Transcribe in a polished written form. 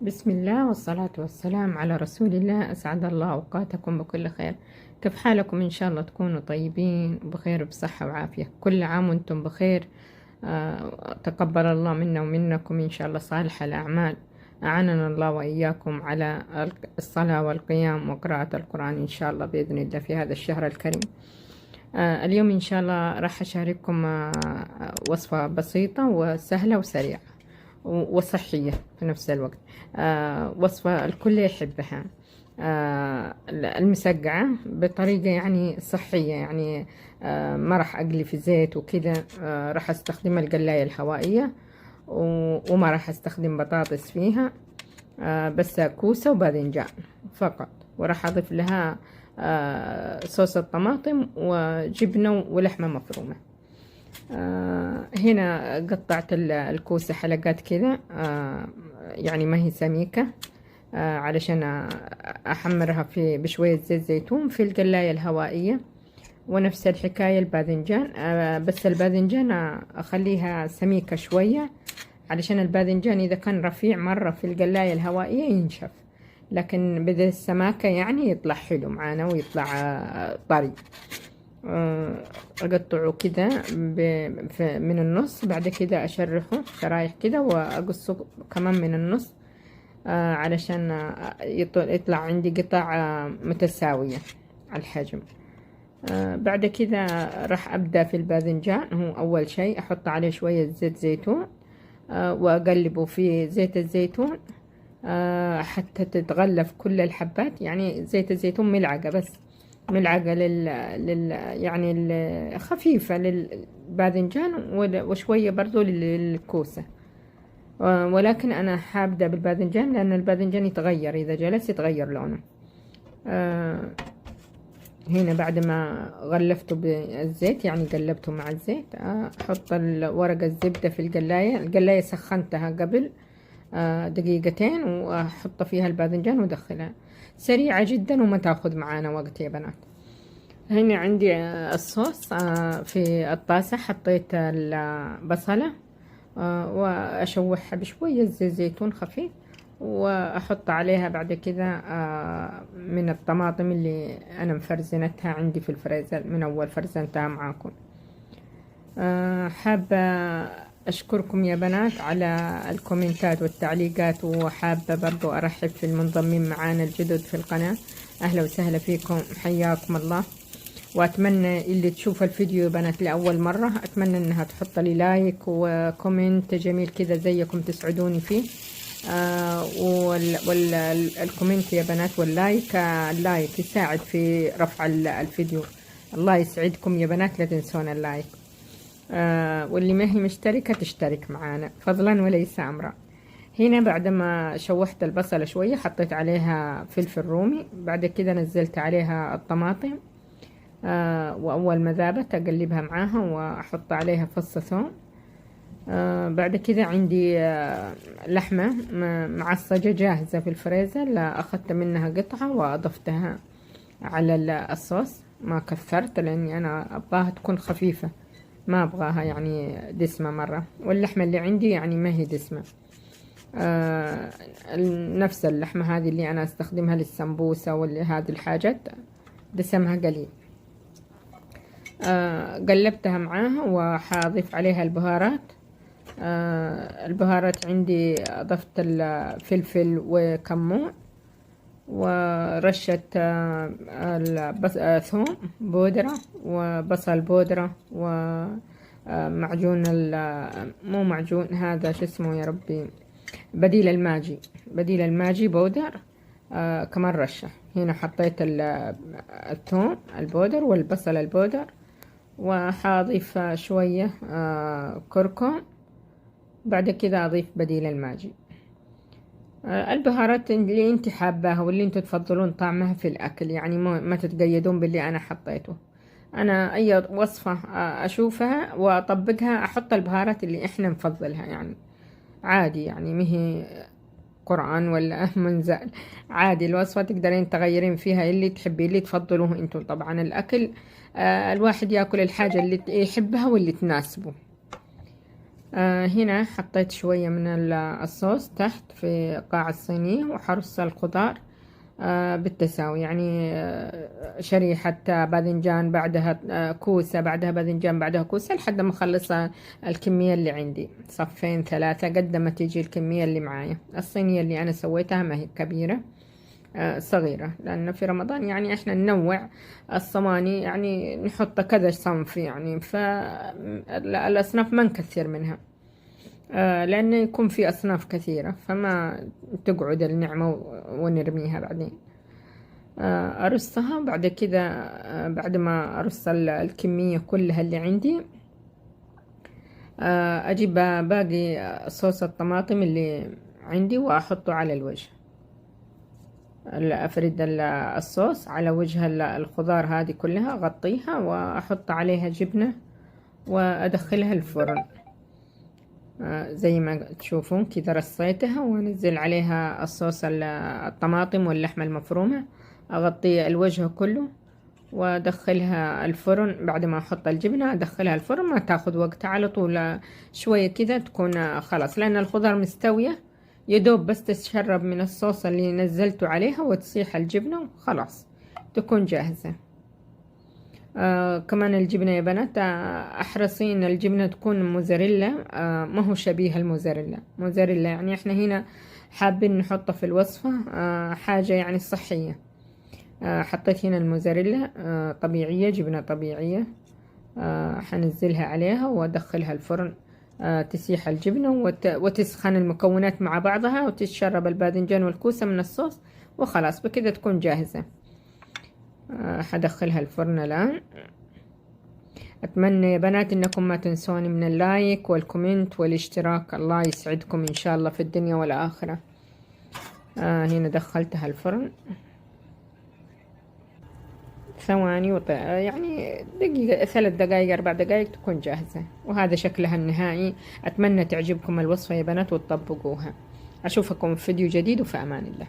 بسم الله والصلاة والسلام على رسول الله. أسعد الله أوقاتكم بكل خير. كيف حالكم؟ إن شاء الله تكونوا طيبين وبخير بصحة وعافية. كل عام وأنتم بخير. تقبل الله منا ومنكم إن شاء الله صالح الأعمال. أعاننا الله وإياكم على الصلاة والقيام وقراءة القرآن إن شاء الله بإذن الله في هذا الشهر الكريم. اليوم إن شاء الله راح أشارككم وصفة بسيطة وسهلة وسريعة وصحية في نفس الوقت. وصفة الكل يحبها. المسقعة بطريقة يعني صحية، يعني ما راح أقلي في زيت وكذا. راح أستخدم القلاية الهوائية وما راح أستخدم بطاطس فيها. بس كوسة وباذنجان فقط، وراح أضيف لها صوص الطماطم وجبنة ولحمة مفرومة. هنا قطعت الكوسة حلقات كذا، يعني ما هي سميكة، علشان أحمرها بشوية زيت زيتون في القلاية الهوائية. ونفس الحكاية الباذنجان، بس الباذنجان أخليها سميكة شوية، علشان الباذنجان إذا كان رفيع مرة في القلاية الهوائية ينشف، لكن بذا السماكة يعني يطلع حلو معانا ويطلع طري. أقطعه كده من النص، بعد كده أشرحه شرايح كده وأقصه كمان من النص، علشان يطلع عندي قطع متساوية على الحجم. بعد كده راح أبدأ في الباذنجان. هو أول شيء أحط عليه شوية زيت زيتون، وأقلبه في زيت الزيتون حتى تتغلف كل الحبات. يعني زيت الزيتون ملعقة بس، ملعقة يعني خفيفة للباذنجان، وشوية برضو للكوسة. ولكن أنا حابدأ بالباذنجان لأن الباذنجان يتغير، إذا جلس يتغير لونه. هنا بعد ما غلفته بالزيت، يعني قلبته مع الزيت، أحط ورق الزبدة في القلاية سخنتها قبل دقيقتين، وأحط فيها الباذنجان وأدخلها. سريعة جدا وما تاخذ معانا وقت يا بنات. هنا عندي الصوص في الطاسة. حطيت البصلة وأشوحها بشوية زيت زيتون خفيف، وأحط عليها بعد كده من الطماطم اللي أنا مفرزنتها عندي في الفريزر من أول فرزنتها معاكم. حابة أشكركم يا بنات على الكومنتات والتعليقات، وحابة برضو أرحب في المنضمين معانا الجدد في القناة. أهلا وسهلا فيكم، حياكم الله. وأتمنى اللي تشوف الفيديو يا بنات لأول مرة، أتمنى أنها تحط لي لايك وكومنت جميل كذا زيكم تسعدوني فيه. والكومنت يا بنات واللايك، اللايك يساعد في رفع الفيديو. الله يسعدكم يا بنات، لا تنسون اللايك. واللي ما هي مشتركة تشترك معانا فضلا وليس أمرا. هنا بعد ما شوحت البصلة شوية حطيت عليها فلفل رومي، بعد كده نزلت عليها الطماطم، وأول ما ذابت أقلبها معاها وأحط عليها فص ثوم. بعد كده عندي لحمة معصجة جاهزة في الفريزر، لا أخذت منها قطعة وأضفتها على الصوص. ما كثرت لأني أنا أبغاها تكون خفيفة، ما أبغاها يعني دسمة مرة، واللحمة اللي عندي يعني ما هي دسمة. نفس اللحمة هذه اللي أنا أستخدمها للسمبوسة هذه الحاجات دسمها قليل. قلبتها معاها وحاضيف عليها البهارات. البهارات عندي أضفت الفلفل وكمون ورشة ثوم بودرة وبصل بودرة ومعجون مو معجون، هذا شو اسمه يا ربي، بديل الماجي بودر، كمان رشة. هنا حطيت الثوم البودر والبصل البودر، وحاضيف شوية كركم. بعد كده أضيف بديل الماجي. البهارات اللي انت حاباها واللي انتوا تفضلون طعمها في الأكل، يعني ما تتقيدون باللي أنا حطيته. أنا أي وصفة أشوفها وأطبقها أحط البهارات اللي إحنا نفضلها، يعني عادي، يعني مهي قرآن ولا منزل، عادي. الوصفة تقدرين تغيرين فيها اللي تحبي، اللي تفضلوه انتوا. طبعا الأكل الواحد يأكل الحاجة اللي يحبها واللي تناسبه. هنا حطيت شوية من الصوص تحت في قاع الصينية، وحرص الخضار بالتساوي، يعني شريحة باذنجان، بعدها كوسة، بعدها باذنجان، بعدها كوسة، لحد ما أخلص الكمية اللي عندي، صفين 3 قد ما تيجي الكمية اللي معايا. الصينية اللي أنا سويتها ما هي كبيرة، صغيرة، لأن في رمضان يعني إحنا ننوع الصواني، يعني نحط كذا صنف، يعني فالأصناف ما نكثر منها، لأنه يكون في أصناف كثيرة، فما تقعد النعمة ونرميها بعدين. أرصها بعد كده، بعد ما أرص الكمية كلها اللي عندي، أجيب باقي صوص الطماطم اللي عندي وأحطه على الوجه، أفرد الصوص على وجه الخضار هذه كلها، أغطيها وأحط عليها جبنة وأدخلها الفرن. زي ما تشوفون كذا رصيتها، وانزل عليها الصوص الطماطم واللحمة المفرومة، اغطي الوجه كله وادخلها الفرن. بعد ما احط الجبنة ادخلها الفرن، ما تاخذ وقت، على طول شوية كذا تكون خلاص، لان الخضار مستوية، يدوب بس تتشرب من الصوص اللي نزلته عليها وتسيح الجبنة وخلاص تكون جاهزة. كمان الجبنة يا بنات، احرصي ان الجبنة تكون موزاريلا، ما هو شبيه الموزاريلا. موزاريلا يعني احنا هنا حابين نحطه في الوصفة، حاجة يعني صحية. حطيت هنا الموزاريلا طبيعية، جبنة طبيعية، حنزلها عليها وادخلها الفرن، تسيح الجبنة وتسخن المكونات مع بعضها، وتتشرب الباذنجان والكوسة من الصوص، وخلاص بكده تكون جاهزة. حدخلها الفرن الآن. أتمنى يا بنات إنكم ما تنسوني من اللايك والكومنت والاشتراك، الله يسعدكم إن شاء الله في الدنيا والآخرة. هنا دخلتها الفرن ثواني يعني دقيقة، 3 دقايق 4 دقايق تكون جاهزة، وهذا شكلها النهائي. أتمنى تعجبكم الوصفة يا بنات وتطبقوها. أشوفكم في فيديو جديد، وفي أمان الله.